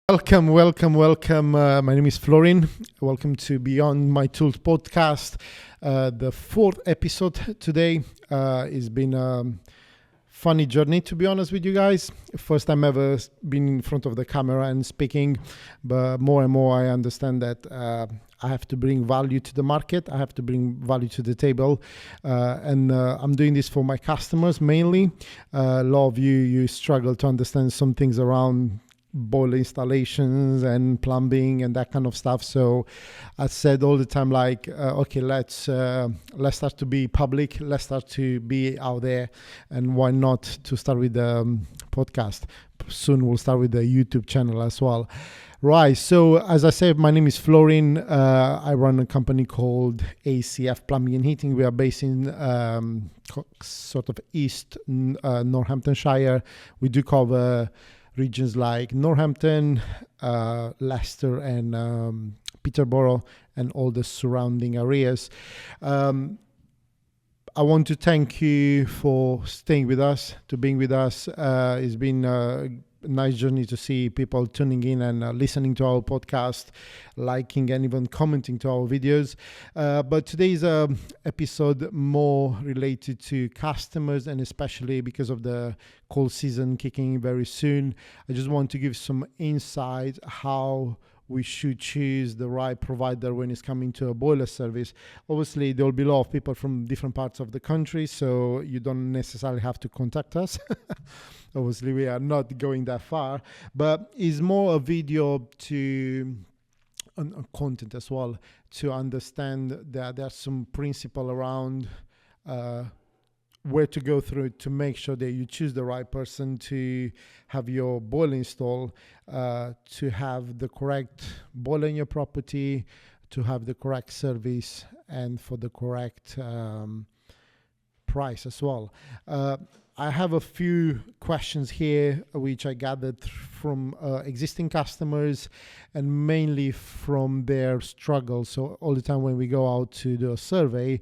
Welcome. My name is Florin. Welcome to Beyond My Tools podcast. The fourth episode today. It's been a funny journey, to be honest with you guys. First time ever been in front of the camera and speaking, but more and more I understand that I have to bring value to the market. I have to bring value to the table, and I'm doing this for my customers mainly. A lot of you struggle to understand some things around boiler installations and plumbing and that kind of stuff. So I said all the time, like, okay, let's start to be public. Let's start to be out there. And why not to start with the podcast? Soon we'll start with the YouTube channel as well. Right. So as I said, my name is Florin. I run a company called ACF Plumbing and Heating. We are based in sort of East Northamptonshire. We do cover regions like Northampton, Leicester and Peterborough and all the surrounding areas. I want to thank you for staying with us, to being with us. It's been a nice journey to see people tuning in and listening to our podcast, liking and even commenting to our videos. But today's episode more related to customers, and especially because of the cold season kicking in very soon. I just want to give some insight how we should choose the right provider when it's coming to a boiler service. Obviously, there will be a lot of people from different parts of the country, so you don't necessarily have to contact us. Obviously, we are not going that far, but it's more a video to content as well, to understand that there's some principle around where to go through to make sure that you choose the right person to have your boiler installed, to have the correct boiler in your property, to have the correct service, and for the correct price as well. I have a few questions here which I gathered from existing customers and mainly from their struggles. So all the time when we go out to do a survey,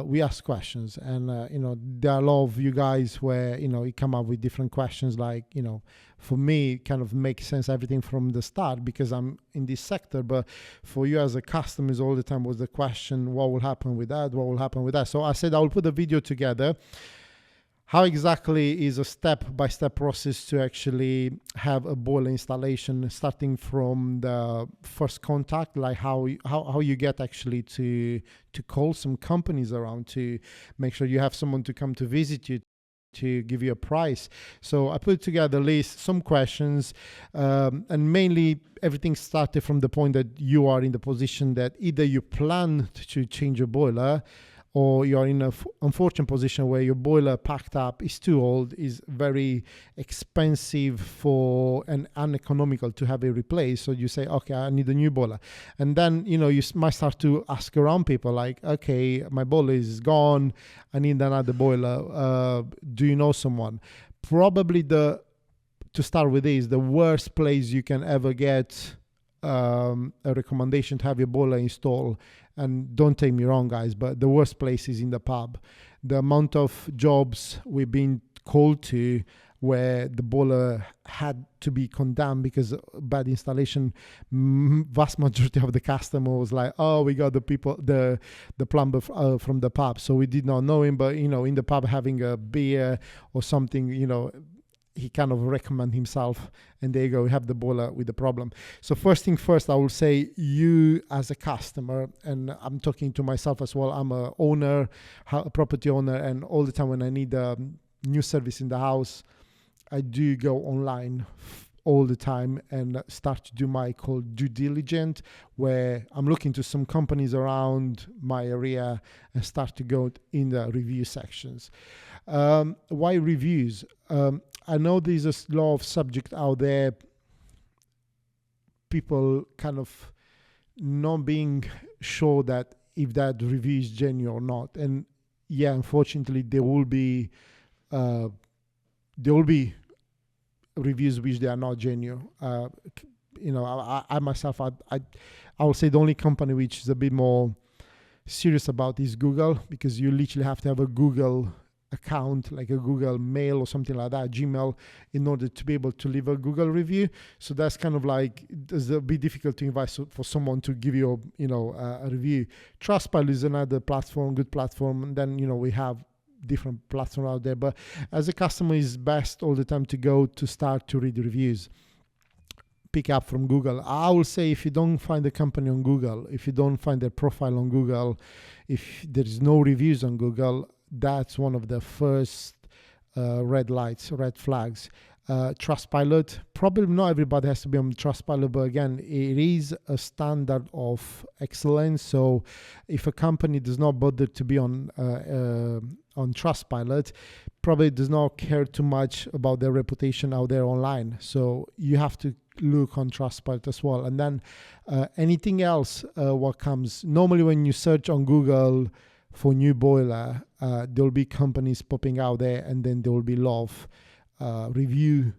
we ask questions, and there are a lot of you guys where you come up with different questions. Like for me, it kind of makes sense everything from the start because I'm in this sector. But for you as a customer, all the time was the question: what will happen with that? What will happen with that? So I said I will put a video together. How exactly is a step-by-step process to actually have a boiler installation, starting from the first contact, like how you get actually to call some companies around to make sure you have someone to come to visit you, to give you a price. So I put together a list, some questions, and mainly everything started from the point that you are in the position that either you plan to change your boiler, or you're in an unfortunate position where your boiler packed up, is too old, is very expensive for and uneconomical to have it replaced. So you say, okay, I need a new boiler. And then, you might start to ask around people like, okay, my boiler is gone, I need another boiler. Do you know someone? Probably to start with is the worst place you can ever get a recommendation to have your boiler installed. And don't take me wrong, guys, but the worst place is in the pub. The amount of jobs we've been called to where the boiler had to be condemned because bad installation, vast majority of the customer was like, oh, we got the plumber from the pub. So we did not know him, but, in the pub having a beer or something, he kind of recommend himself, and there you go, we have the boiler with the problem. So first thing first, I will say, you as a customer, and I'm talking to myself as well, I'm a owner, a property owner, and all the time when I need a new service in the house, I do go online all the time and start to do my called due diligence, where I'm looking to some companies around my area and start to go in the review sections. Why reviews? I know there's a lot of subject out there, people kind of not being sure that if that review is genuine or not. And yeah, unfortunately, there will be reviews which they are not genuine. I myself, I will say the only company which is a bit more serious about is Google, because you literally have to have a Google account, like a Google Mail or something like that, Gmail, in order to be able to leave a Google review. So that's kind of like, it's a bit difficult to invite for someone to give you a review. Trustpilot is another platform, good platform, and then we have different platforms out there. But as a customer, it's best all the time to go to start to read reviews. Pick up from Google. I will say, if you don't find the company on Google, if you don't find their profile on Google, if there is no reviews on Google, that's one of the first red flags. Trustpilot, probably not everybody has to be on Trustpilot, but again, it is a standard of excellence. So if a company does not bother to be on Trustpilot, probably does not care too much about their reputation out there online. So you have to look on Trustpilot as well. And then anything else, what comes normally when you search on Google for new boiler, there will be companies popping out there, and then there will be a lot of review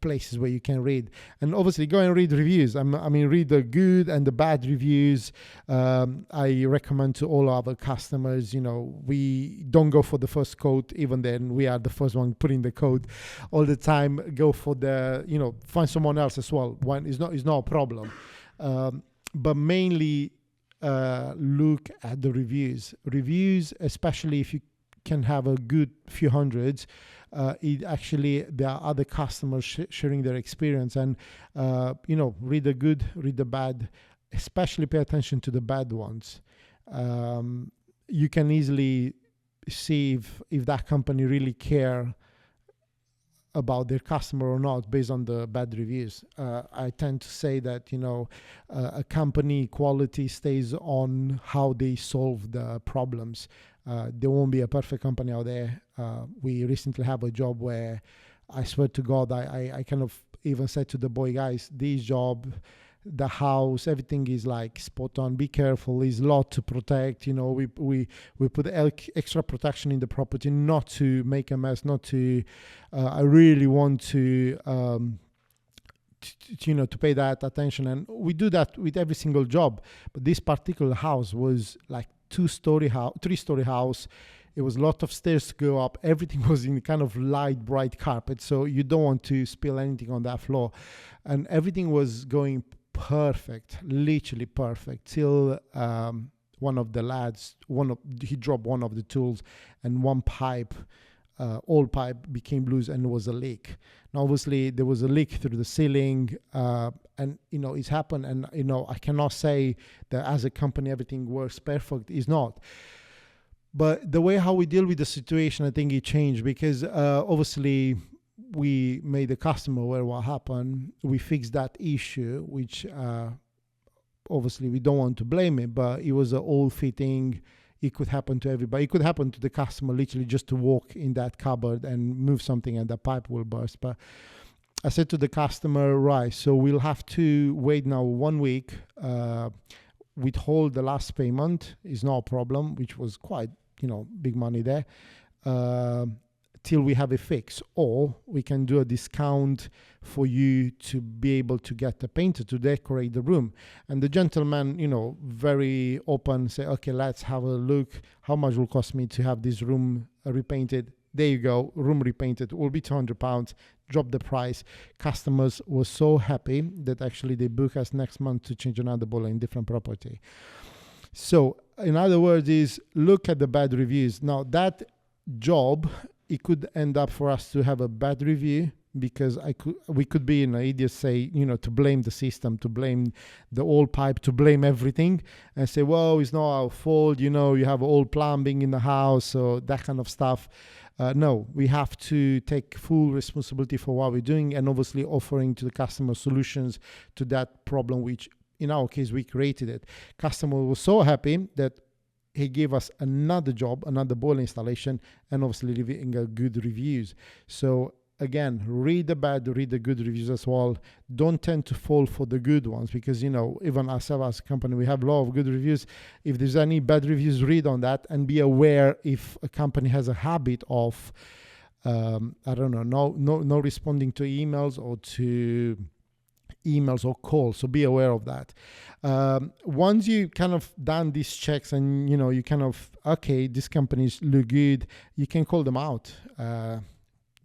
places where you can read. And obviously go and read reviews. I mean, read the good and the bad reviews. I recommend to all our customers, we don't go for the first quote, even then we are the first one putting the code all the time. Go for the, find someone else as well. One is not a problem. But mainly look at the reviews. Reviews, especially if you can have a good few hundreds, it actually, there are other customers sharing their experience, and read the good, read the bad, especially pay attention to the bad ones. You can easily see if that company really care about their customer or not based on the bad reviews. I tend to say that a company quality stays on how they solve the problems. There won't be a perfect company out there. We recently have a job where I swear to God, I kind of even said to the boy, guys, this job, the house, everything is like spot on. Be careful. There's a lot to protect. We put extra protection in the property, not to make a mess, not to. I really want to pay that attention, and we do that with every single job. But this particular house was like 3-story house. It was a lot of stairs to go up. Everything was in kind of light, bright carpet, so you don't want to spill anything on that floor, and everything was going perfect, literally perfect, till one of the lads, he dropped one of the tools, and one pipe, old pipe, became loose, and it was a leak. Now obviously there was a leak through the ceiling, and it's happened, and I cannot say that as a company everything works perfect. It's not. But the way how we deal with the situation, I think it changed, because obviously we made the customer aware what happened. We fixed that issue, which obviously we don't want to blame it, but it was an old fitting. It could happen to everybody. It could happen to the customer, literally just to walk in that cupboard and move something and the pipe will burst. But I said to the customer, right, so we'll have to wait now 1 week, withhold the last payment is no problem, which was quite, big money there, till we have a fix, or we can do a discount for you to be able to get a painter to decorate the room. And the gentleman, very open, say, okay, let's have a look. How much will cost me to have this room repainted? There you go, room repainted, will be £200. Drop the price. Customers were so happy that actually they book us next month to change another boiler in different property. So in other words, is look at the bad reviews. Now that job, it could end up for us to have a bad review, because we could be in an idiot, say, to blame the system, to blame the old pipe, to blame everything, and say, well, it's not our fault, you have old plumbing in the house, so that kind of stuff. No, we have to take full responsibility for what we're doing, and obviously offering to the customer solutions to that problem, which in our case, we created it. Customer was so happy that he gave us another job, another boiler installation, and obviously leaving a good reviews. So again, read the bad, read the good reviews as well. Don't tend to fall for the good ones, because even ourselves as a company, we have a lot of good reviews. If there's any bad reviews, read on that and be aware if a company has a habit of no responding to emails or to emails or calls. So be aware of that. Once you kind of done these checks and you kind of, okay, these companies look good, you can call them out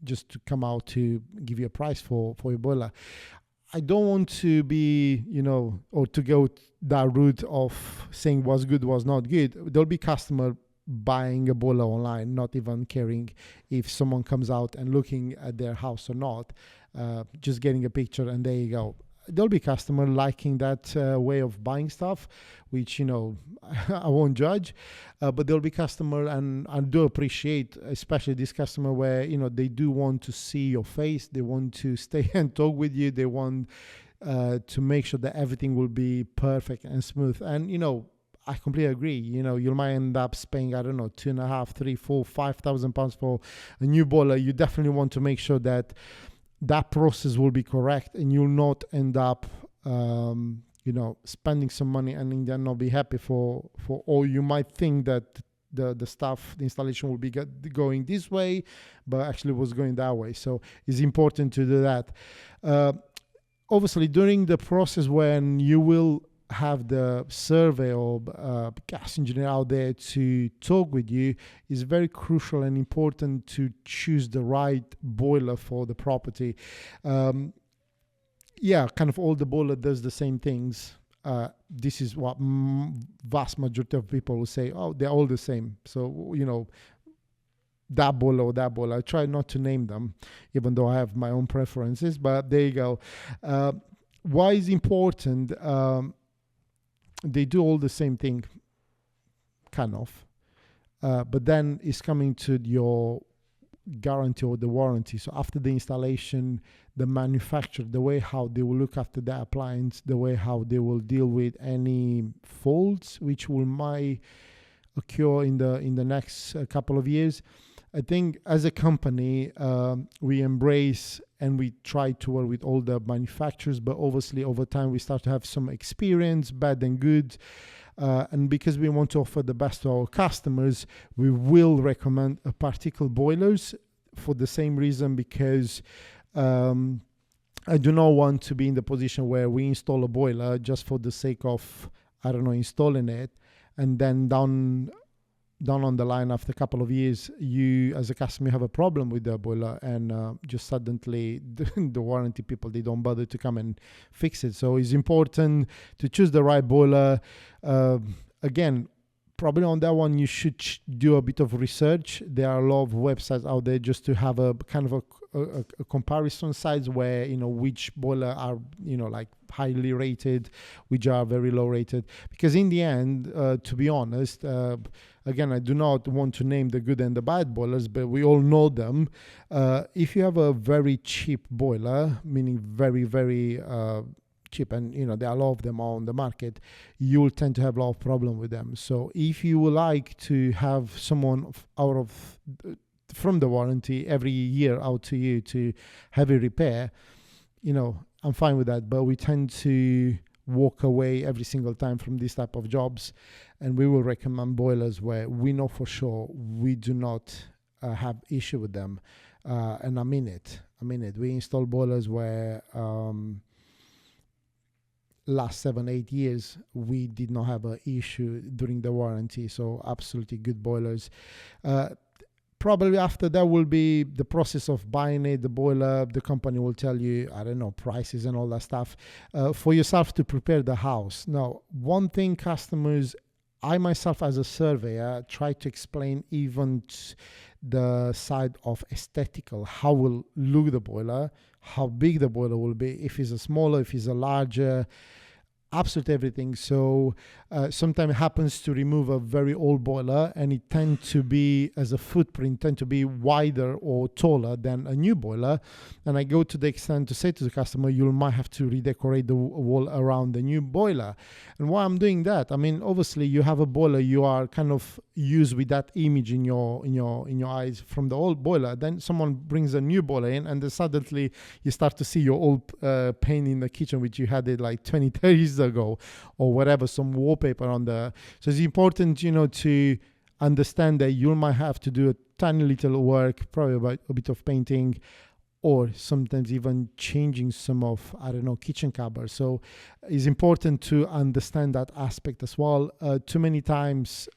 just to come out to give you a price for your boiler. I don't want to be, or to go that route of saying what's good, what's not good. There'll be customer buying a boiler online, not even caring if someone comes out and looking at their house or not, just getting a picture and there you go. There'll be customer liking that way of buying stuff, which, I won't judge, but there'll be customer, and I do appreciate, especially this customer where, they do want to see your face. They want to stay and talk with you. They want to make sure that everything will be perfect and smooth. And, I completely agree. You might end up spending, I don't know, 2.5, 3, 4, 5,000 pounds for a new boiler. You definitely want to make sure that process will be correct, and you'll not end up, spending some money and then not be happy for, or you might think that the installation will be going this way, but actually was going that way. So it's important to do that. Obviously, during the process when you will have the survey or gas engineer out there to talk with you, is very crucial and important to choose the right boiler for the property. Kind of all the boiler does the same things. This is what vast majority of people will say, oh, they're all the same. So, that boiler or that boiler. I try not to name them, even though I have my own preferences, but there you go. Why is important? They do all the same thing, kind of. But then it's coming to your guarantee or the warranty. So after the installation, the manufacturer, the way how they will look after the appliance, the way how they will deal with any faults which might occur in the next couple of years. I think as a company, we embrace and we try to work with all the manufacturers, but obviously over time we start to have some experience, bad and good. And because we want to offer the best to our customers, we will recommend a particular boilers for the same reason, because I do not want to be in the position where we install a boiler just for the sake of, installing it, and then down on the line after a couple of years, you as a customer have a problem with the boiler, and just suddenly the warranty people, they don't bother to come and fix it. So it's important to choose the right boiler. Again, probably on that one you should do a bit of research. There are a lot of websites out there just to have a kind of a comparison sites where which boiler are like highly rated, which are very low rated. Because in the end, to be honest, again, I do not want to name the good and the bad boilers, but we all know them. If you have a very cheap boiler, meaning very, very cheap, and there are a lot of them on the market, you will tend to have a lot of problem with them. So if you would like to have someone from the warranty every year out to you to have a repair, I'm fine with that, but we tend to walk away every single time from this type of jobs, and we will recommend boilers where we know for sure we do not have issue with them. And I mean it. We install boilers where last 7-8 years we did not have an issue during the warranty. So absolutely good boilers. Probably after that will be the process of buying it, the boiler. The company will tell you, prices and all that stuff for yourself to prepare the house. Now, one thing customers, I myself as a surveyor, try to explain even the side of aesthetical, how will look the boiler, how big the boiler will be, if it's a smaller, if it's a larger, absolutely everything. So sometimes it happens to remove a very old boiler, and it tends to be, as a footprint, tend to be wider or taller than a new boiler. And I go to the extent to say to the customer, you might have to redecorate the wall around the new boiler. And why I'm doing that, obviously you have a boiler, you are kind of used with that image in your eyes from the old boiler. Then someone brings a new boiler in, and then suddenly you start to see your old paint in the kitchen, which you had it like 20, 30 years ago, or whatever, some wallpaper on the. So it's important, to understand that you might have to do a tiny little work, probably about a bit of painting, or sometimes even changing some of, I don't know, kitchen cupboards. So it's important to understand that aspect as well. Too many times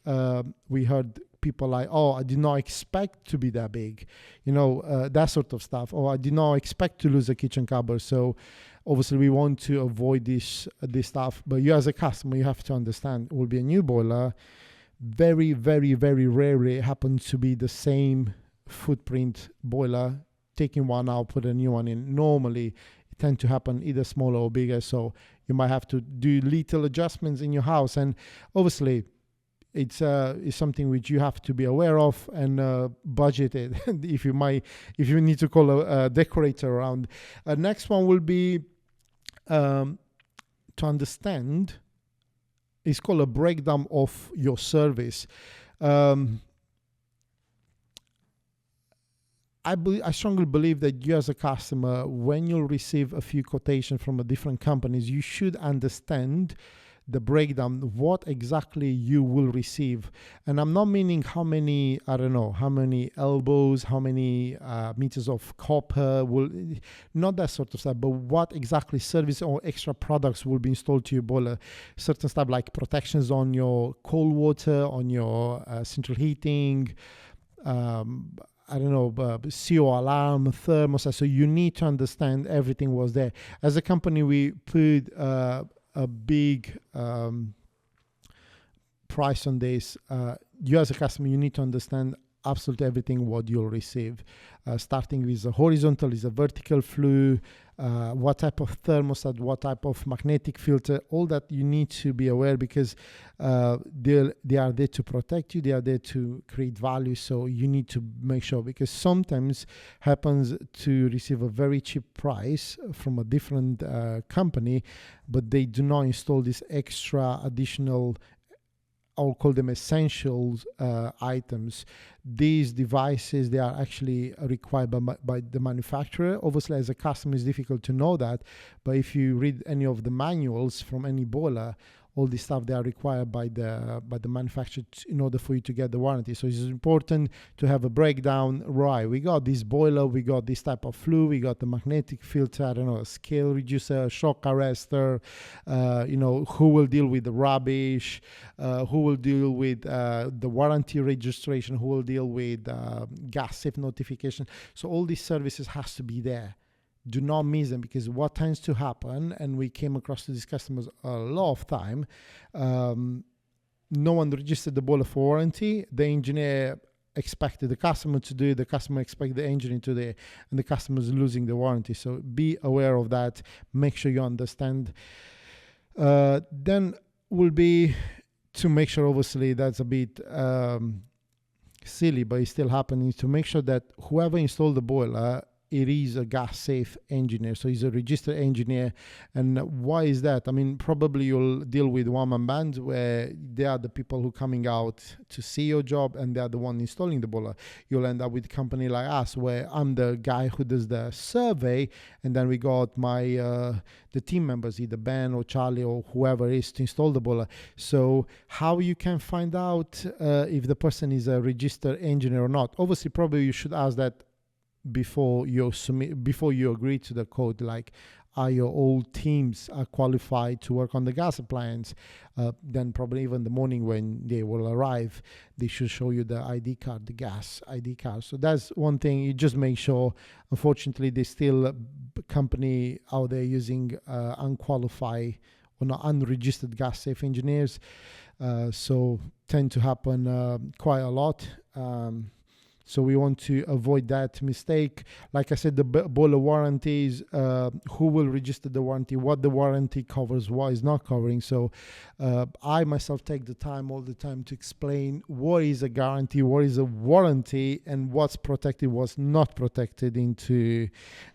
we heard people like, oh, I did not expect to be that big, that sort of stuff. Or I did not expect to lose a kitchen cupboard. So obviously we want to avoid this stuff. But you as a customer, you have to understand it will be a new boiler. Very, very, very rarely it happens to be the same footprint boiler. Taking one out, put a new one in. Normally, it tends to happen either smaller or bigger. So you might have to do little adjustments in your house. And obviously, it's something which you have to be aware of and budget it if you need to call a decorator around. Next one will be to understand. It's called a breakdown of your service. I strongly believe that you as a customer, when you'll receive a few quotations from different companies, you should understand the breakdown, what exactly you will receive. And I'm not meaning how many elbows, how many meters of copper, not that sort of stuff, but what exactly service or extra products will be installed to your boiler. Certain stuff like protections on your cold water, on your central heating, CO alarm, thermostat. So you need to understand everything was there. As a company, we put a big price on this. You as a customer, you need to understand absolutely everything what you'll receive. Starting with a horizontal, is a vertical flue, what type of thermostat, what type of magnetic filter, all that you need to be aware, because they are there to protect you, they are there to create value. So you need to make sure, because sometimes happens to receive a very cheap price from a different company, but they do not install this extra additional, I'll call them essentials items. These devices, they are actually required by the manufacturer. Obviously, as a customer, it's difficult to know that. But if you read any of the manuals from any boiler, all this stuff, they are required by the manufacturer in order for you to get the warranty. So it's important to have a breakdown. Right, we got this boiler, we got this type of flue, we got the magnetic filter, a scale reducer, shock arrestor, who will deal with the rubbish, who will deal with the warranty registration, who will deal with gas safe notification. So all these services has to be there. Do not miss them, because what tends to happen, and we came across to these customers a lot of time, no one registered the boiler for warranty. The engineer expected the customer to do it, the customer expected the engineer to do it, and the customer is losing the warranty. So be aware of that. Make sure you understand. Then will be to make sure, obviously, that's a bit silly, but it's still happening, to make sure that whoever installed the boiler, it is a gas safe engineer. So he's a registered engineer. And why is that? I mean, probably you'll deal with one-man bands where they are the people who coming out to see your job, and they are the one installing the boiler. You'll end up with a company like us, where I'm the guy who does the survey, and then we got my the team members, either Ben or Charlie or whoever is to install the boiler. So how you can find out if the person is a registered engineer or not? Obviously, probably you should ask that before you agree to the code, like, are your all teams are qualified to work on the gas appliance? Then probably even the morning when they will arrive, they should show you the ID card, the gas ID card. So that's one thing. You just make sure. Unfortunately, there's still a company out there using unqualified or not unregistered gas safe engineers. So tend to happen quite a lot. So we want to avoid that mistake. Like I said, the boiler warranties, who will register the warranty, what the warranty covers, what is not covering. So I myself take the time all the time to explain what is a guarantee, what is a warranty, and what's protected, what's not protected into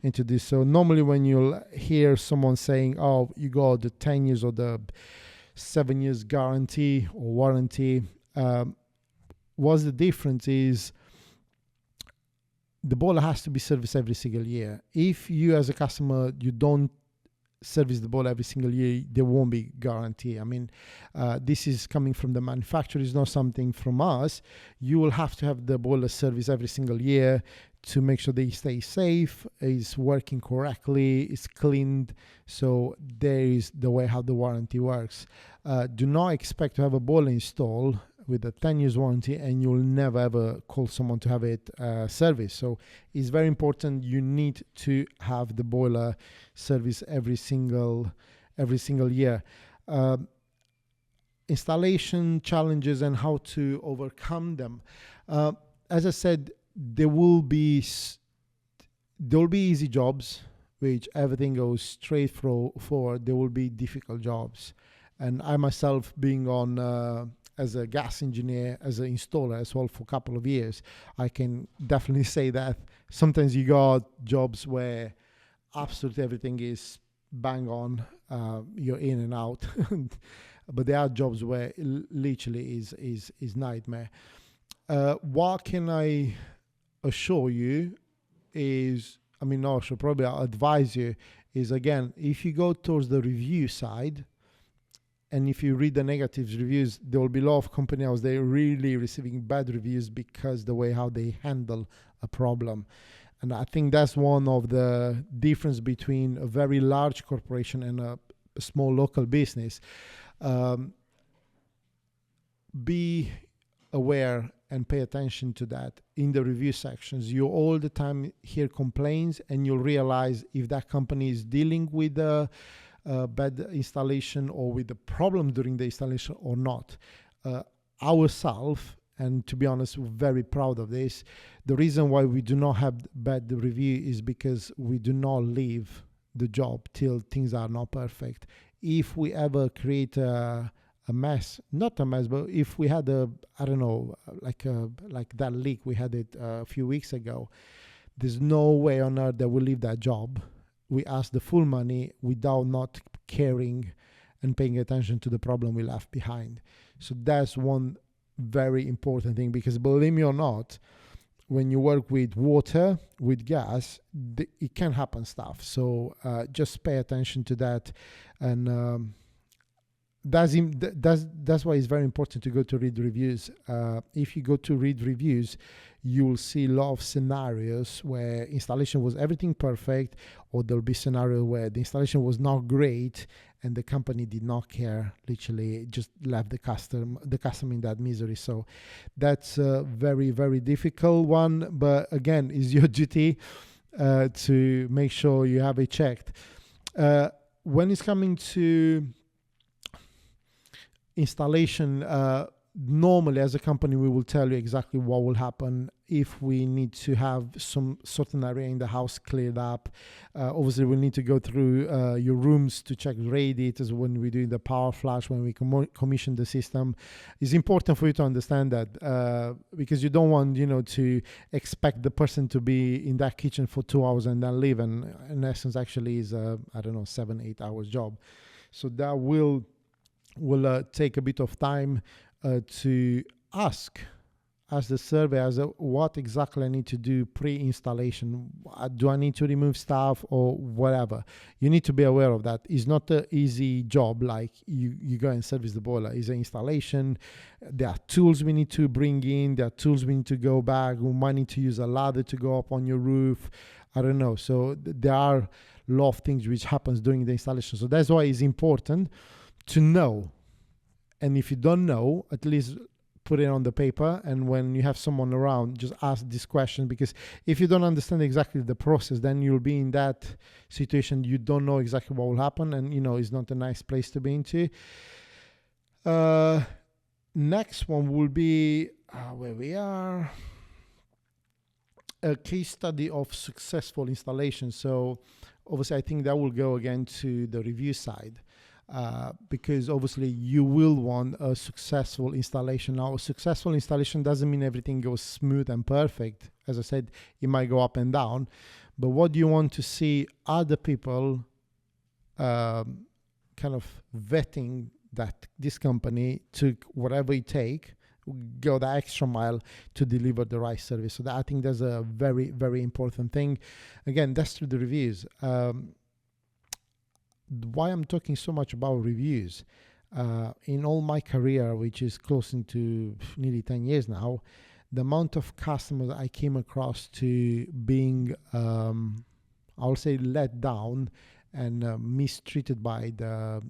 this. So normally when you'll hear someone saying, oh, you got the 10 years or the 7 years guarantee or warranty, what's the difference is, the boiler has to be serviced every single year. If you as a customer, you don't service the boiler every single year, there won't be guarantee. I mean, this is coming from the manufacturer, it's not something from us. You will have to have the boiler service every single year to make sure they stay safe, is working correctly, is cleaned. So there is the way how the warranty works. Do not expect to have a boiler installed with a 10 years warranty and you'll never ever call someone to have it serviced. So it's very important. You need to have the boiler service every single year. Installation challenges and how to overcome them. As I said, there will be easy jobs which everything goes straight forward. There will be difficult jobs, and I myself, being on as a gas engineer, as an installer as well for a couple of years, I can definitely say that sometimes you got jobs where absolutely everything is bang on, you're in and out. But there are jobs where it literally is nightmare. What can I assure you is, I mean, no, so probably I'll advise you is, again, if you go towards the review side and if you read the negative reviews, there will be a lot of companies out there really receiving bad reviews because the way how they handle a problem. And I think that's one of the difference between a very large corporation and a small local business. Be aware and pay attention to that in the review sections. You all the time hear complaints, and you'll realize if that company is dealing with a bad installation or with the problem during the installation or not. Ourselves, and to be honest, we're very proud of this. The reason why we do not have bad review is because we do not leave the job till things are not perfect. If we ever create a mess, not a mess, but if we had like that leak, we had it a few weeks ago, there's no way on earth that we leave that job. We ask the full money without not caring and paying attention to the problem we left behind. So that's one very important thing, because believe me or not, when you work with water, with gas, it can happen stuff. So just pay attention to that. And that's why it's very important to go to read reviews. If you go to read reviews, you'll see a lot of scenarios where installation was everything perfect, or there'll be scenario where the installation was not great and the company did not care, literally just left the customer in that misery. So that's a very, very difficult one. But again, it's your duty to make sure you have it checked. When it's coming to installation, normally as a company we will tell you exactly what will happen if we need to have some certain area in the house cleared up. Obviously we'll need to go through your rooms to check radiators when we do the power flush, when we commission the system. It's important for you to understand that because you don't want to expect the person to be in that kitchen for 2 hours and then leave, and in essence actually is 7-8 hours job. So that will take a bit of time to ask the surveyor what exactly I need to do pre-installation. Do I need to remove stuff or whatever? You need to be aware of that. It's not an easy job like you go and service the boiler. It's an installation. There are tools we need to bring in. There are tools we need to go back. We might need to use a ladder to go up on your roof. I don't know. So there are a lot of things which happens during the installation. So that's why it's important to know. And if you don't know, at least put it on the paper. And when you have someone around, just ask this question, because if you don't understand exactly the process, then you'll be in that situation. You don't know exactly what will happen. And, it's not a nice place to be into. Next one will be where we are. A case study of successful installation. So obviously, I think that will go again to the review side. Because obviously you will want a successful installation. Now, a successful installation doesn't mean everything goes smooth and perfect. As I said, it might go up and down. But what you want to see other people kind of vetting that this company took whatever it take, go the extra mile to deliver the right service. So I think that's a very, very important thing. Again, that's through the reviews. Why I'm talking so much about reviews, in all my career, which is close into nearly 10 years now, the amount of customers I came across to being, I'll say, let down and mistreated by the,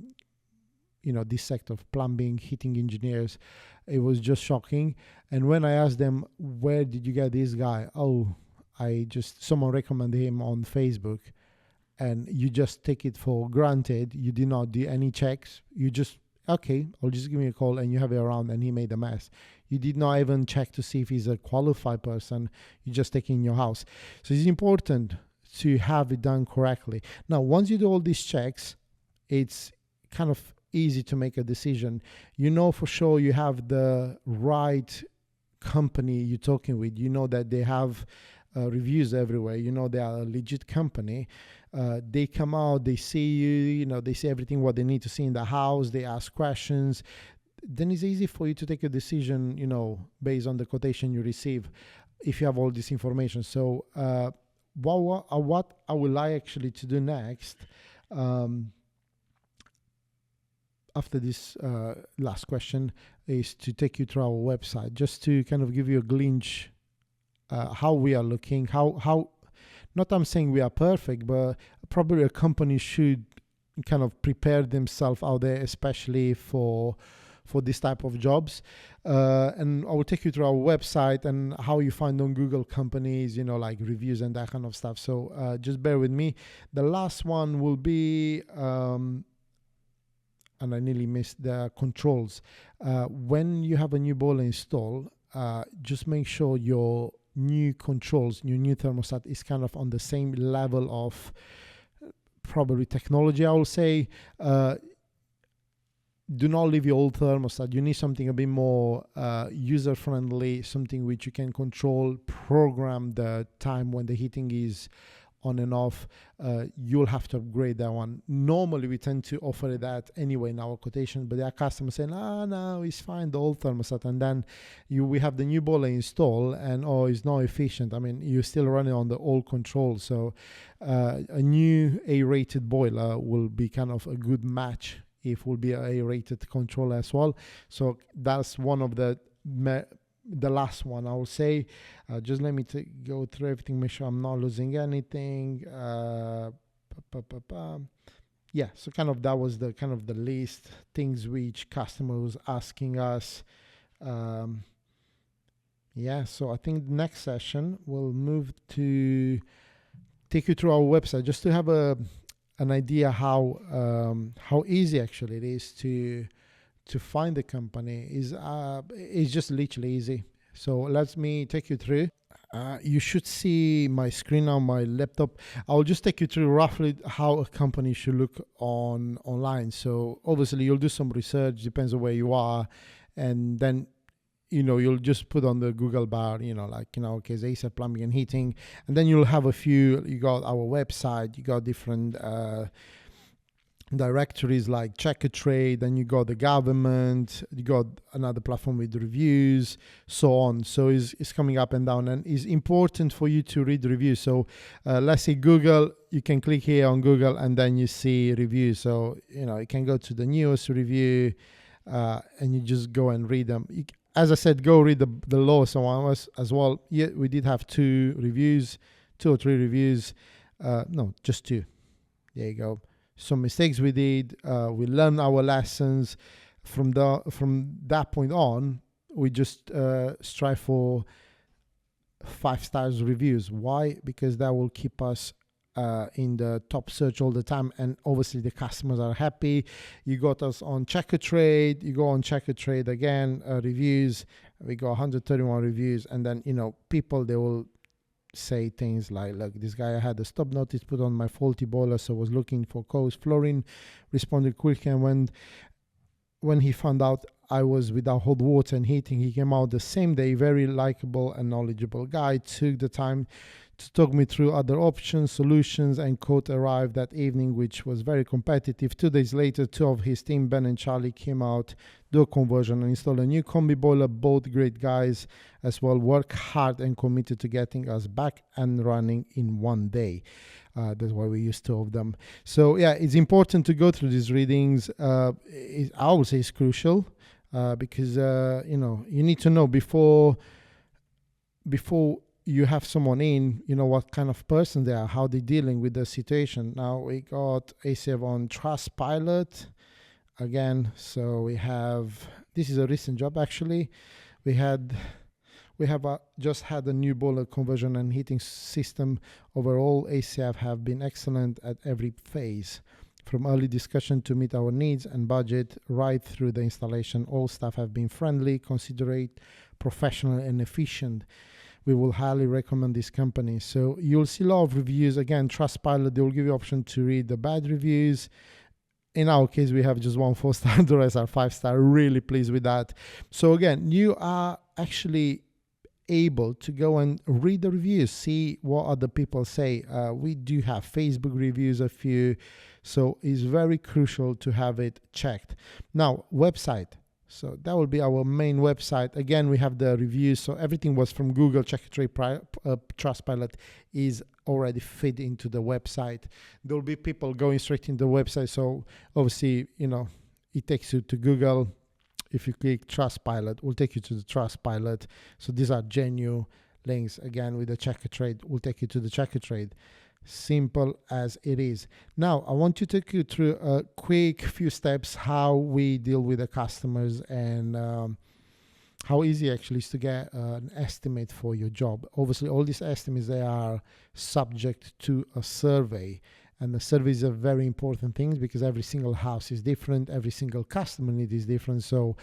this sector of plumbing, heating engineers, it was just shocking. And when I asked them, where did you get this guy? Oh, someone recommended him on Facebook. And you just take it for granted. You did not do any checks. You just, okay, I'll just give me a call, and you have it around, and he made a mess. You did not even check to see if he's a qualified person. You just take it in your house. So it's important to have it done correctly. Now, once you do all these checks, it's kind of easy to make a decision. You know for sure you have the right company you're talking with. You know that they have reviews everywhere. You know they are a legit company. They come out, they see you, they see everything what they need to see in the house. They ask questions. Then it's easy for you to take a decision, based on the quotation you receive, if you have all this information. So what I would like actually to do next, after this last question, is to take you through our website, just to kind of give you a glimpse how we are looking, how not I'm saying we are perfect, but probably a company should kind of prepare themselves out there, especially for this type of jobs. And I will take you through our website and how you find on Google companies, like reviews and that kind of stuff. So just bear with me. The last one will be, and I nearly missed the controls. When you have a new boiler installed, just make sure your new controls, your new thermostat is kind of on the same level of probably technology, I will say. Do not leave your old thermostat. You need something a bit more user-friendly, something which you can control, program the time when the heating is on and off. You'll have to upgrade that one. Normally, we tend to offer that anyway in our quotation, but there are customers saying, no, it's fine, the old thermostat. And then we have the new boiler installed, and it's not efficient. I mean, you're still running on the old control. So a new A-rated boiler will be kind of a good match if will be an A-rated control as well. So that's one of the last one I will say. Just let me go through everything, make sure I'm not losing anything. Yeah, so kind of that was the kind of the list, things which customer was asking us. Yeah, so I think the next session we'll move to take you through our website, just to have an idea how easy actually it is to find the company. It's just literally easy. So let me take you through. You should see my screen on my laptop. I'll just take you through roughly how a company should look online. So obviously you'll do some research, depends on where you are, and then you'll just put on the Google bar, like in our case, ASAP Plumbing and Heating, and then you'll have a few. You got our website, you got different directories like Check a Trade, then you got the government, you got another platform with reviews, so on. So it's coming up and down, and it's important for you to read reviews. So let's say Google, you can click here on Google and then you see reviews. So you can go to the newest review and you just go and read them. As I said, go read the lowest one as well. Yeah, we did have 2 or 3 reviews. No, just 2. There you go. Some mistakes we did. We learned our lessons. From that point on, we just strive for 5 stars reviews. Why? Because that will keep us in the top search all the time, and obviously the customers are happy. You got us on Check a Trade. You go on Check a Trade again, reviews. We got 131 reviews, and then people, they will say things like, look, this guy, I had a stop notice put on my faulty boiler, so was looking for cause flooring, responded quickly, and when he found out I was without hot water and heating, he came out the same day. Very likable and knowledgeable guy, took the time to talk me through other options, solutions, and quote arrived that evening, which was very competitive. 2 days later, 2 of his team, Ben and Charlie, came out, do a conversion and install a new combi boiler. Both great guys as well, work hard and committed to getting us back and running in 1 day. That's why we use 2 of them. So yeah, it's important to go through these readings. I would say it's crucial because you need to know before before you have someone in, you know what kind of person they are, how they're dealing with the situation. Now we got ACF on Trustpilot again. So we have, this is a recent job actually. We have just had a new boiler conversion and heating system. Overall, ACF have been excellent at every phase, from early discussion to meet our needs and budget right through the installation. All staff have been friendly, considerate, professional and efficient. We will highly recommend this company. So you'll see a lot of reviews. Again, Trustpilot, they will give you option to read the bad reviews. In our case, we have just 1 4-star, the rest are 5-star. Really pleased with that. So again, you are actually able to go and read the reviews, see what other people say. We do have Facebook reviews, a few, so it's very crucial to have it checked. Now, website. So that will be our main website. Again, we have the reviews. So everything was from Google, Trustpilot is already fed into the website. There will be people going straight into the website. So obviously, you know, it takes you to Google. If you click Trustpilot, it will take you to the Trustpilot. So these are genuine links. Again, with the Checkatrade, will take you to the Checkatrade. Simple as it is. Now, I want to take you through a quick few steps how we deal with the customers and how easy actually is to get an estimate for your job. Obviously, all these estimates, they are subject to a survey. And the survey is a very important thing because every single house is different. Every single customer need is different. So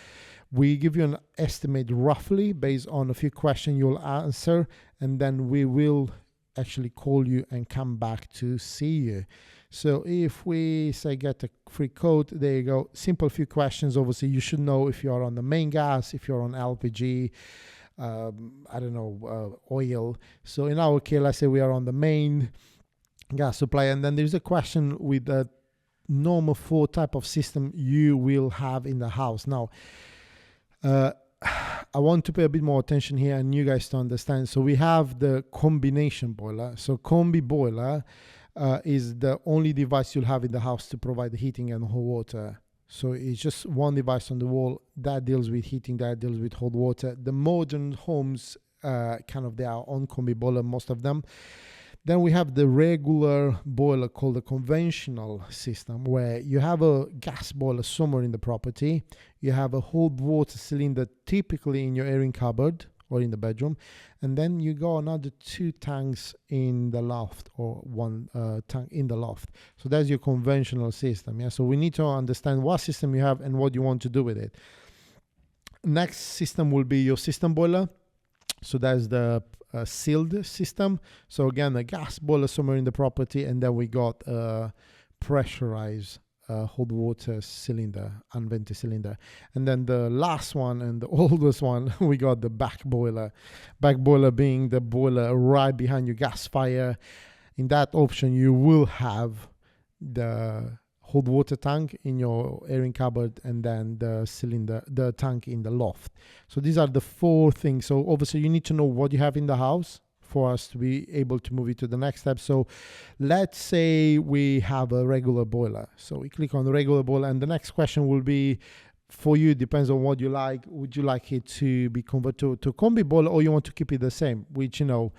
we give you an estimate roughly based on a few questions you'll answer. And then we will actually call you and come back to see you. So if we say get a free quote, there you go. Simple few questions. Obviously, you should know if you're on the main gas, if you're on LPG, I don't know, oil. So in our case, let's say we are on the main gas supply, and then there's a question with the normal 4 type of system you will have in the house. Now, I want to pay a bit more attention here and you guys to understand. So we have the combination boiler. So combi boiler is the only device you'll have in the house to provide the heating and hot water. So it's just one device on the wall that deals with heating, that deals with hot water. The modern homes, they are on combi boiler, most of them. Then we have the regular boiler called the conventional system, where you have a gas boiler somewhere in the property. You have a hot water cylinder typically in your airing cupboard or in the bedroom. And then you go another 2 tanks in the loft or 1 tank in the loft. So that's your conventional system. Yeah. So we need to understand what system you have and what you want to do with it. Next system will be your system boiler. So that's the sealed system. So again, a gas boiler somewhere in the property, and then we got a pressurized hot water cylinder, unvented cylinder. And then the last one and the oldest one, we got the back boiler. Back boiler being the boiler right behind your gas fire. In that option, you will have the hot water tank in your airing cupboard and then the cylinder, the tank in the loft. So these are the 4 things. So obviously you need to know what you have in the house for us to be able to move it to the next step. So let's say we have a regular boiler. So we click on the regular boiler, and the next question will be, for you, depends on what you like. Would you like it to be converted to combi boiler, or you want to keep it the same, which, you know,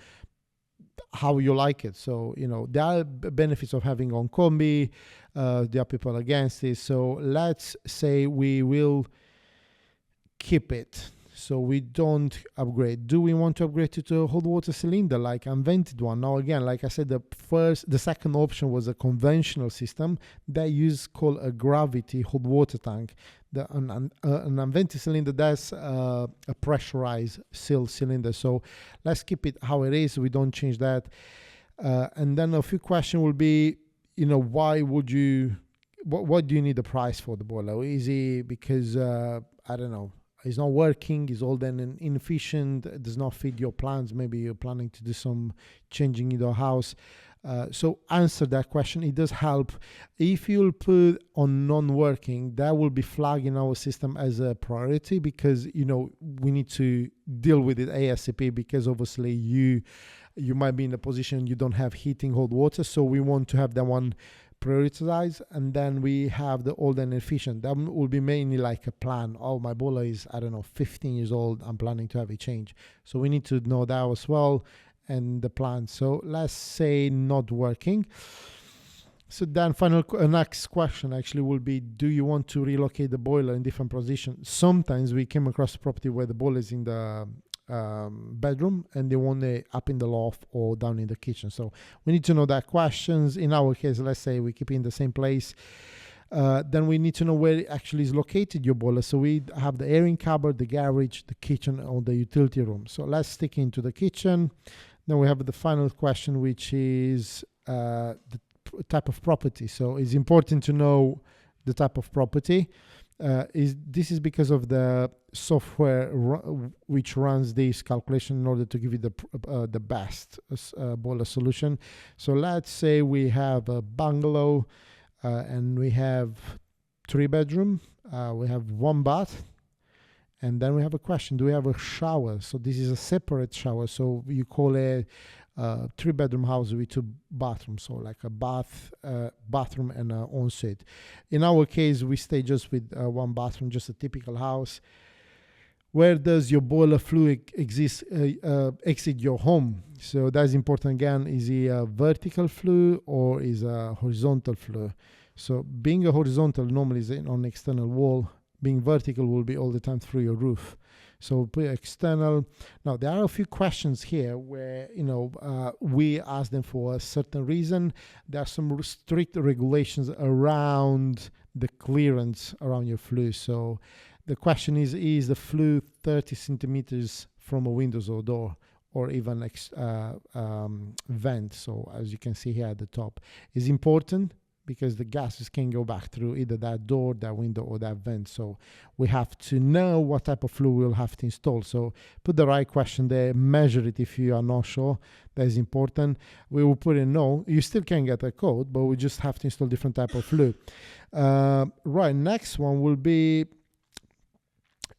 how you like it. So, you know, there are benefits of having on combi. There are people against it. So let's say we will keep it. So we don't upgrade. Do we want to upgrade it to a hot water cylinder like unvented one? Now again, like I said, the second option was a conventional system that called a gravity hot water tank. An unvented cylinder, that's a pressurized sealed cylinder. So let's keep it how it is. We don't change that. And then a few questions will be, you know, why would you, what do you need the price for the boiler? Is it because, I don't know, it's not working, it's old and inefficient, it does not fit your plans, maybe you're planning to do some changing in your house. So answer that question. It does help. If you'll put on non-working, that will be flagged in our system as a priority, because, you know, we need to deal with it ASAP, because obviously you might be in a position you don't have heating hot water. So we want to have that one prioritize, and then we have the old and efficient. That will be mainly like a plan. Oh, my boiler is, I don't know, 15 years old. I'm planning to have a change. So we need to know that as well, and the plan. So let's say not working. So then next question actually will be, do you want to relocate the boiler in different position? Sometimes we came across a property where the boiler is in the bedroom and they want it up in the loft or down in the kitchen. So we need to know that questions. In our case, let's say we keep it in the same place. Then we need to know where it actually is located, your boiler. So we have the airing cupboard, the garage, the kitchen, or the utility room. So let's stick into the kitchen. Then we have the final question, which is the type of property. So it's important to know the type of property. This is because of the software which runs this calculation in order to give you the best boiler solution. So let's say we have a bungalow and we have 3 bedroom, we have 1 bath, and then we have a question: do we have a shower? So this is a separate shower. So you call a 3-bedroom house with 2 bathrooms, so like a bathroom and an ensuite. In our case, we stay just with 1 bathroom, just a typical house. Where does your boiler fluid exit your home? So that's important again. Is it a vertical flue or is a horizontal flue? So being a horizontal normally is on external wall. Being vertical will be all the time through your roof. So put external. Now there are a few questions here where we ask them for a certain reason. There are some strict regulations around the clearance around your flue. So the question is the flue 30 centimeters from a windows or door, or even vent? So as you can see here at the top, is important because the gases can go back through either that door, that window, or that vent. So we have to know what type of flue we'll have to install. So put the right question there, measure it if you are not sure. That is important. We will put in no. You still can get a code, but we just have to install different type of flue. Right, next one will be,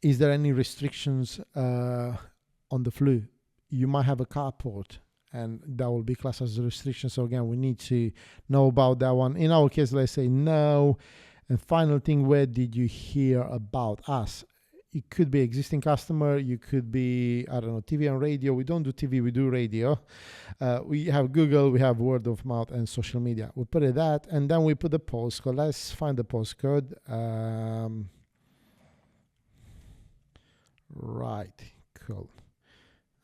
is there any restrictions on the flue? You might have a carport, and that will be classed as a restriction. So again, we need to know about that one. In our case, let's say no. And final thing, where did you hear about us? It could be existing customer. You could be, I don't know, TV and radio. We don't do TV, we do radio. We have Google, we have word of mouth and social media. We put it that, and then we put the postcode. Let's find the postcode. Right, cool.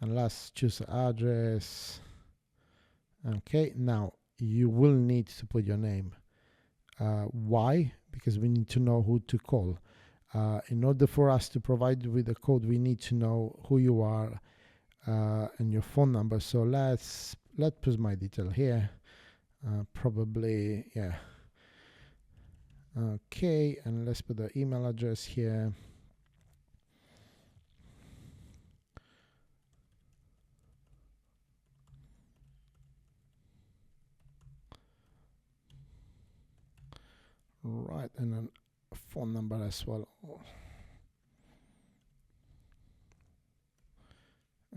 And let's choose the address. Okay, now you will need to put your name. Why? Because we need to know who to call. In order for us to provide you with the code, we need to know who you are and your phone number. So let's put my detail here. Probably, yeah. Okay, and let's put the email address here. Right, and then a phone number as well.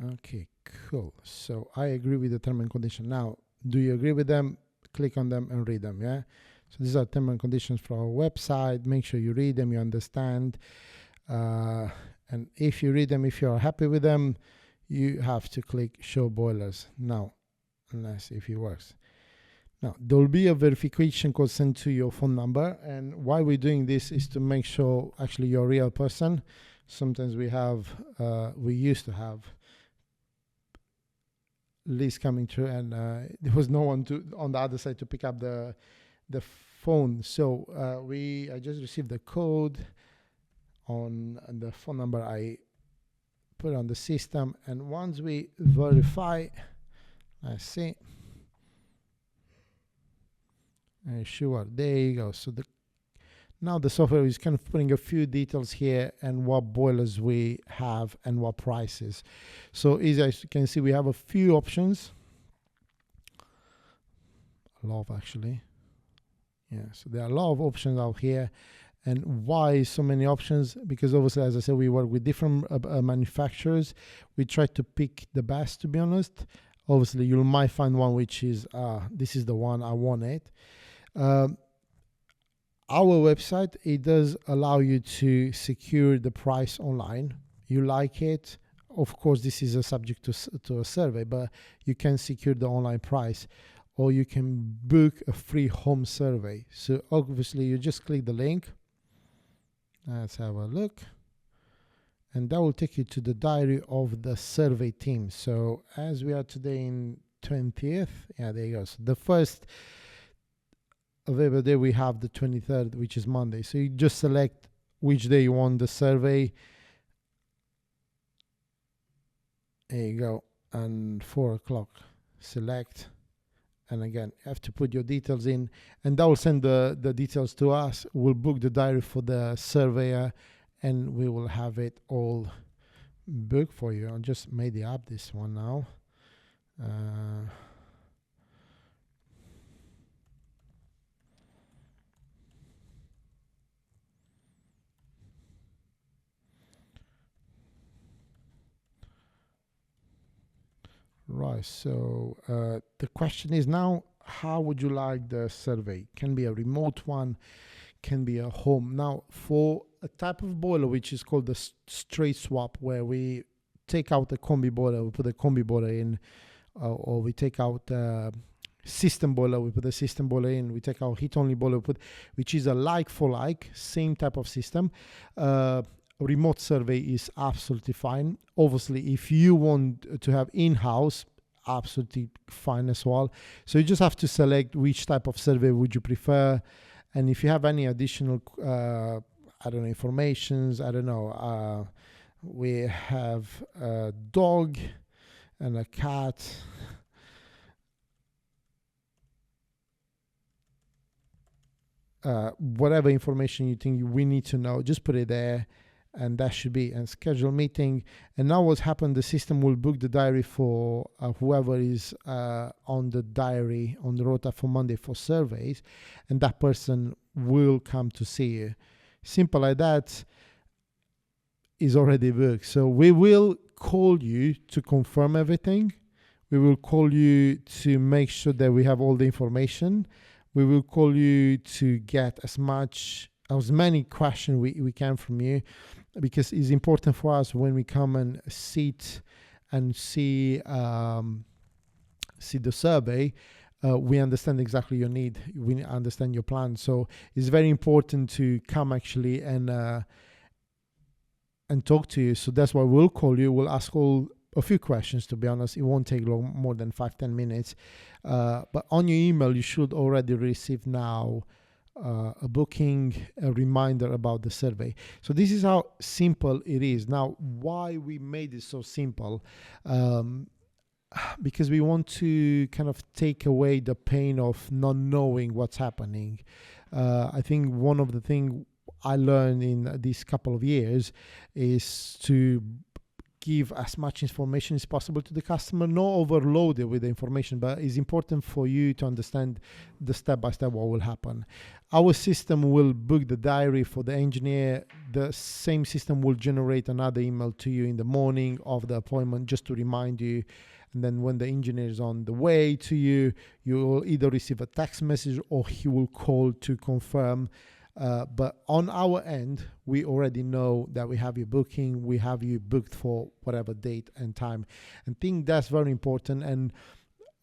Okay, cool. So I agree with the term and condition. Now, do you agree with them? Click on them and read them, yeah? So these are terms and conditions for our website. Make sure you read them, you understand. And if you read them, if you're happy with them, you have to click show boilers now, and let's see if it works. Now, there will be a verification code sent to your phone number, and why we're doing this is to make sure actually you're a real person. Sometimes we used to have leads coming through, and there was no one on the other side to pick up the phone. So I just received the code on the phone number I put on the system, and once we verify, let's see. Sure, there you go. So now the software is kind of putting a few details here and what boilers we have and what prices. So as you can see, we have a few options. A lot actually. Yeah, so there are a lot of options out here. And why so many options? Because obviously, as I said, we work with different manufacturers. We try to pick the best, to be honest. Obviously, you might find one which is, this is the one, I want it. Um, our website, it does allow you to secure the price online. You like it, of course this is a subject to a survey, but you can secure the online price, or you can book a free home survey. So obviously you just click the link. Let's have a look, and that will take you to the diary of the survey team. So as we are today in 20th, yeah, there you go. So the first available day we have the 23rd, which is Monday. So you just select which day you want the survey. There you go. And 4 o'clock, select. And again, you have to put your details in, and that will send the details to us. We'll book the diary for the surveyor, and we will have it all booked for you. I just made the app this one now. Right, so the question is now, how would you like the survey? Can be a remote one, can be a home. Now, for a type of boiler which is called the straight swap, where we take out the combi boiler, we put a combi boiler in, or we take out system boiler, we put the system boiler in, we take out heat only boiler, we put, which is a like for like, same type of system. Remote survey is absolutely fine. Obviously, if you want to have in-house, absolutely fine as well. So you just have to select which type of survey would you prefer, and if you have any additional I don't know, informations, I don't know, we have a dog and a cat. Whatever information you think we need to know, just put it there, and that should be, and schedule meeting. And now what's happened, the system will book the diary for whoever is on the diary, on the rota for Monday for surveys, and that person will come to see you. Simple like that, is already booked. So we will call you to confirm everything. We will call you to make sure that we have all the information. We will call you to get as many questions we can from you, because it's important for us when we come and sit and see the survey. We understand exactly your need. We understand your plan. So it's very important to come actually and talk to you. So that's why we'll call you. We'll ask a few questions, to be honest. It won't take long, more than 5-10 minutes. But on your email, you should already receive now a booking, a reminder about the survey. So this is how simple it is. Now, why we made it so simple? Because we want to kind of take away the pain of not knowing what's happening. I think one of the things I learned in these couple of years is to give as much information as possible to the customer, not overload it with the information, but it's important for you to understand the step-by-step what will happen. Our system will book the diary for the engineer. The same system will generate another email to you in the morning of the appointment just to remind you. And then when the engineer is on the way to you, you will either receive a text message or he will call to confirm. But on our end, we already know that we have you booking, we have you booked for whatever date and time. And I think that's very important. And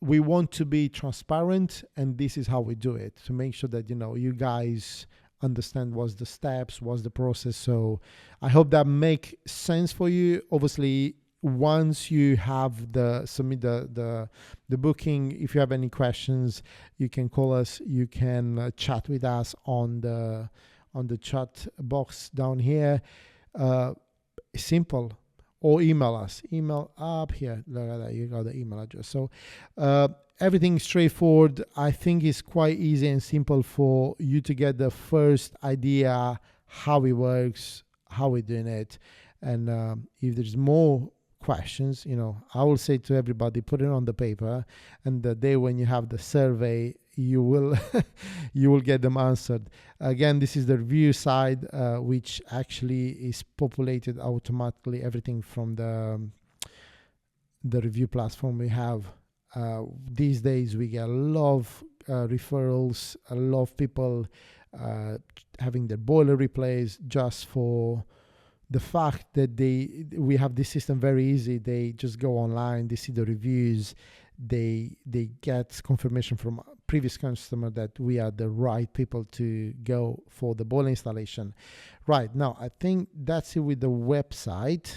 we want to be transparent, and this is how we do it, to make sure that, you guys understand what's the steps, what's the process. So I hope that make sense for you. Obviously, once you have submit the booking, if you have any questions, you can call us, you can chat with us on the chat box down here. Simple. Or email us. Email up here. Look at that, you got the email address. So everything straightforward. I think it's quite easy and simple for you to get the first idea how it works, how we're doing it. And if there's more questions, I will say to everybody, put it on the paper, and the day when you have the survey, you will you will get them answered. Again, this is the review side, which actually is populated automatically, everything from the review platform we have. These days we get a lot of referrals. A lot of people having their boiler replaced just for the fact that we have this system very easy. They just go online, they see the reviews, they get confirmation from previous customer that we are the right people to go for the boiler installation. Right now, I think that's it with the website.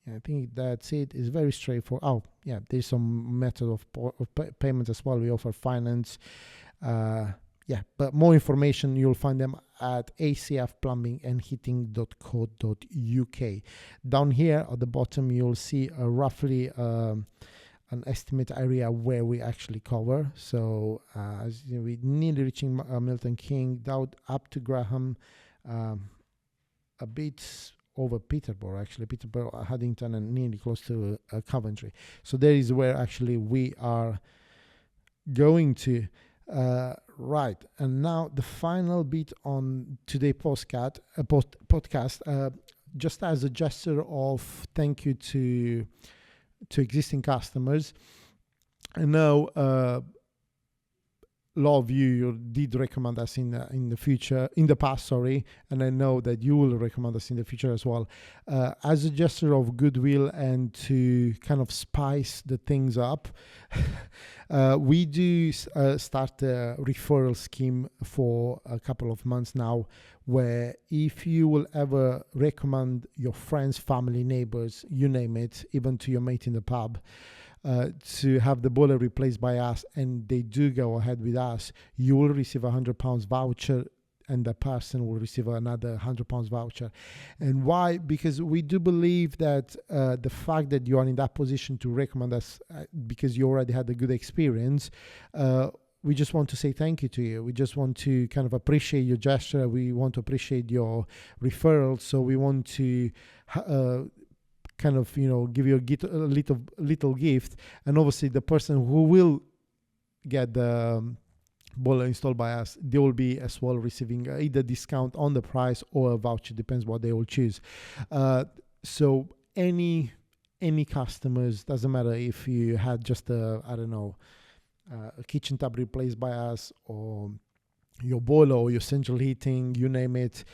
I think that's it. It's very straightforward. Oh, yeah, there's some method of payment as well. We offer finance. Yeah, but more information, you'll find them at acfplumbingandheating.co.uk. Down here at the bottom, you'll see roughly an estimate area where we actually cover. So as you know, we're nearly reaching Milton King, down up to Graham, a bit over Peterborough, actually, Peterborough, Haddington, and nearly close to Coventry. So there is where actually we are going to. Right, and now the final bit on today's podcast, just as a gesture of thank you to existing customers. I know a lot of you did recommend us in the past, and I know that you will recommend us in the future as well. As a gesture of goodwill and to kind of spice the things up, we do start a referral scheme for a couple of months now, where if you will ever recommend your friends, family, neighbors, you name it, even to your mate in the pub, to have the boiler replaced by us, and they do go ahead with us, you will receive £100 voucher, and the person will receive another £100 voucher. And why? Because we do believe that the fact that you are in that position to recommend us because you already had a good experience, we just want to say thank you to you. We just want to kind of appreciate your gesture. We want to appreciate your referral. So we want to kind of, give you a little gift. And obviously the person who will get the boiler installed by us, they will be as well receiving either discount on the price or a voucher, depends what they will choose. So any customers, doesn't matter if you had just a kitchen tap replaced by us, or your boiler or your central heating, you name it,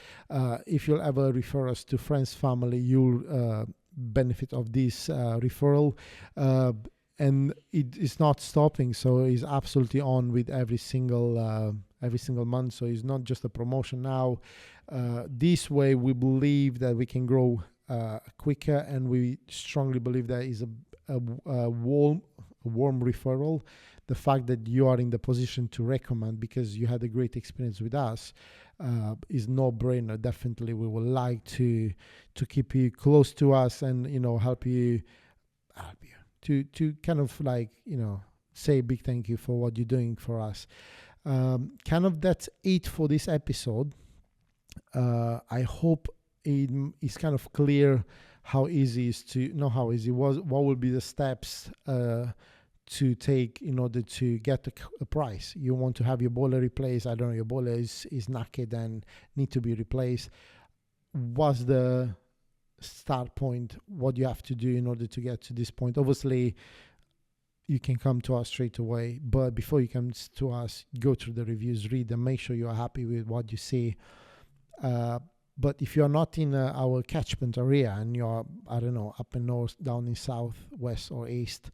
if you'll ever refer us to friends, family, you'll benefit of this referral, and it is not stopping. So it's absolutely on with every single month. So it's not just a promotion now. This way we believe that we can grow quicker, and we strongly believe that is a warm referral. The fact that you are in the position to recommend because you had a great experience with us is no brainer. Definitely we would like to keep you close to us and help you to kind of say a big thank you for what you're doing for us. Kind of that's it for this episode. I hope it is kind of clear how easy is to know how easy was, what will be the steps to take in order to get a price. You want to have your boiler replaced. I don't know, your boiler is knackered and need to be replaced. What's the start point? What do you have to do in order to get to this point? Obviously, you can come to us straight away, but before you come to us, go through the reviews, read them, make sure you are happy with what you see. But if you're not in our catchment area and you're, I don't know, up in north, down in south, west, or east,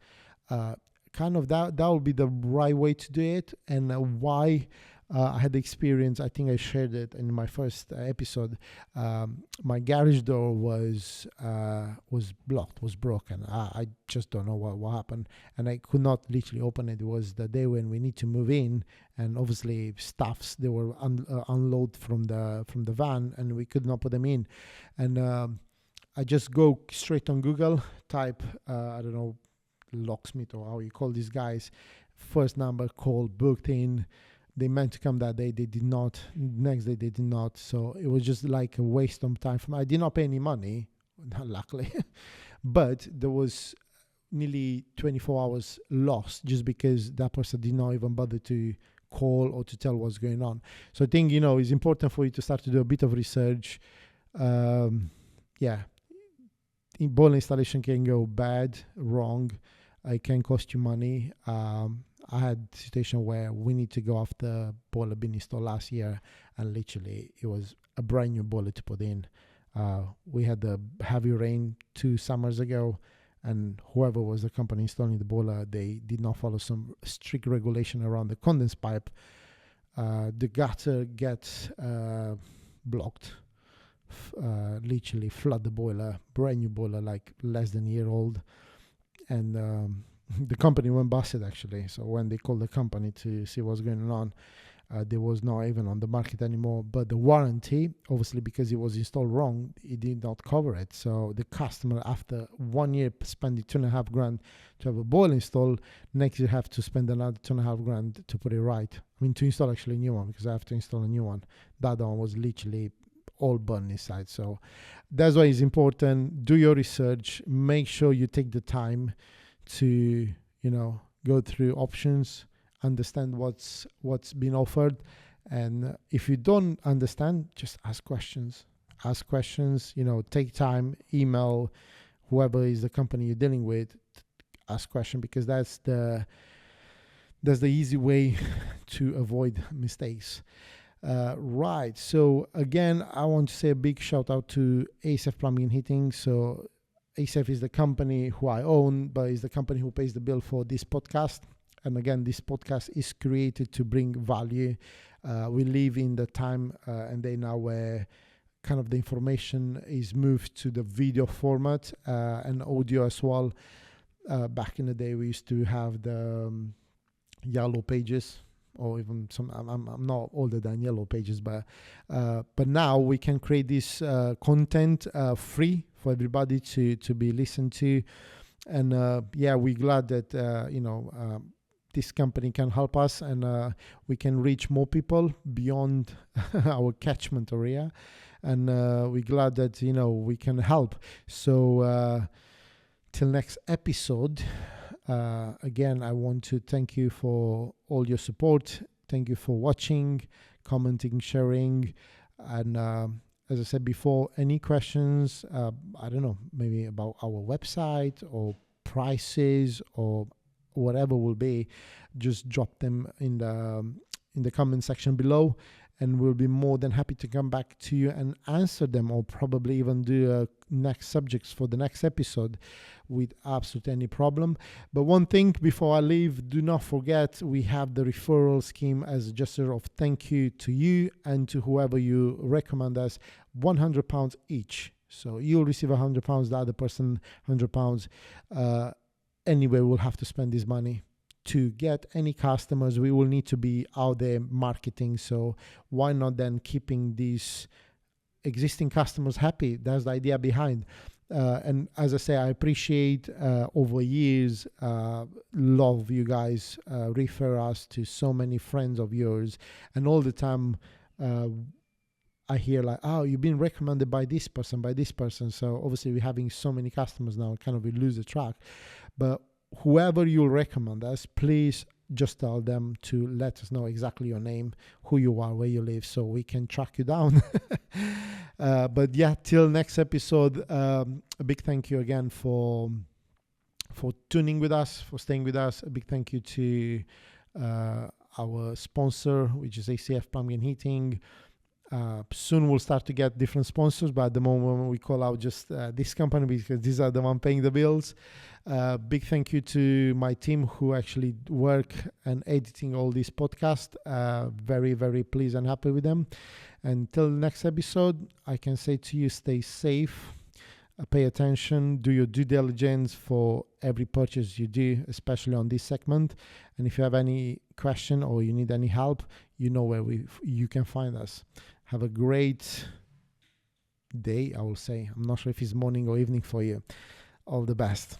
kind of that will be the right way to do it. And why I had the experience, I think I shared it in my first episode. My garage door was blocked, was broken. I just don't know what happened, and I could not literally open it. It was the day when we need to move in, and obviously stuffs they were unload from the van, and we could not put them in. And I just go straight on Google, type I don't know, locksmith or how you call these guys, first number, call, booked in. They meant to come that day, they did not. Next day they did not. So it was just like a waste of time for me. I did not pay any money, luckily, but there was nearly 24 hours lost just because that person did not even bother to call or to tell what's going on. So I think it's important for you to start to do a bit of research. Boiler installation can go bad, wrong. It can cost you money. I had a situation where we need to go after boiler been installed last year, and literally it was a brand new boiler to put in. We had the heavy rain 2 summers ago, and whoever was the company installing the boiler, they did not follow some strict regulation around the condense pipe. The gutter gets blocked, literally flood the boiler, brand new boiler, like less than a year old, and the company went busted actually. So when they called the company to see what's going on, there was not even on the market anymore. But the warranty, obviously because it was installed wrong, it did not cover it. So the customer, after 1 year spending $2,500 to have a boiler installed, next you have to spend another $2,500 to put it right. I mean, to install actually a new one, because I have to install a new one. That one was literally all burned inside. So that's why it's important. Do your research. Make sure you take the time to, go through options, understand what's been offered, and if you don't understand, just ask questions. Take time, email whoever is the company you're dealing with, ask question, because that's the easy way to avoid mistakes. Right, so again, I want to say a big shout out to ASF Plumbing and Heating. So ASF is the company who I own, but is the company who pays the bill for this podcast. And again, this podcast is created to bring value. We live in the time and day now where kind of the information is moved to the video format and audio as well. Back in the day, we used to have the yellow pages, or even some. I'm not older than yellow pages, but now we can create this content free for everybody to be listened to. And we're glad that this company can help us, and we can reach more people beyond our catchment area, and we're glad that we can help. So till next episode, again, I want to thank you for all your support. Thank you for watching, commenting, sharing, and as I said before, any questions, I don't know, maybe about our website or prices or whatever will be, just drop them in the comment section below, and we'll be more than happy to come back to you and answer them, or probably even do next subjects for the next episode with absolutely any problem. But one thing before I leave, do not forget, we have the referral scheme as a gesture of thank you to you and to whoever you recommend us, £100 each. So you'll receive £100, the other person £100. Anyway, we'll have to spend this money to get any customers. We will need to be out there marketing. So why not then keeping these existing customers happy? That's the idea behind. And as I say, I appreciate over years, love you guys refer us to so many friends of yours, and all the time I hear like, oh, you've been recommended by this person. So obviously we're having so many customers now, kind of we lose the track. But whoever you'll recommend us, please just tell them to let us know exactly your name, who you are, where you live, so we can track you down. But yeah, till next episode, a big thank you again for tuning with us, for staying with us. A big thank you to our sponsor, which is ACF Plumbing and Heating. Soon we'll start to get different sponsors, but at the moment we call out just this company because these are the one paying the bills. Big thank you to my team who actually work and editing all these podcasts. Very, very pleased and happy with them. Until next episode, I can say to you, stay safe, pay attention, do your due diligence for every purchase you do, especially on this segment. And if you have any question or you need any help, you know where you can find us. Have a great day, I will say. I'm not sure if it's morning or evening for you. All the best.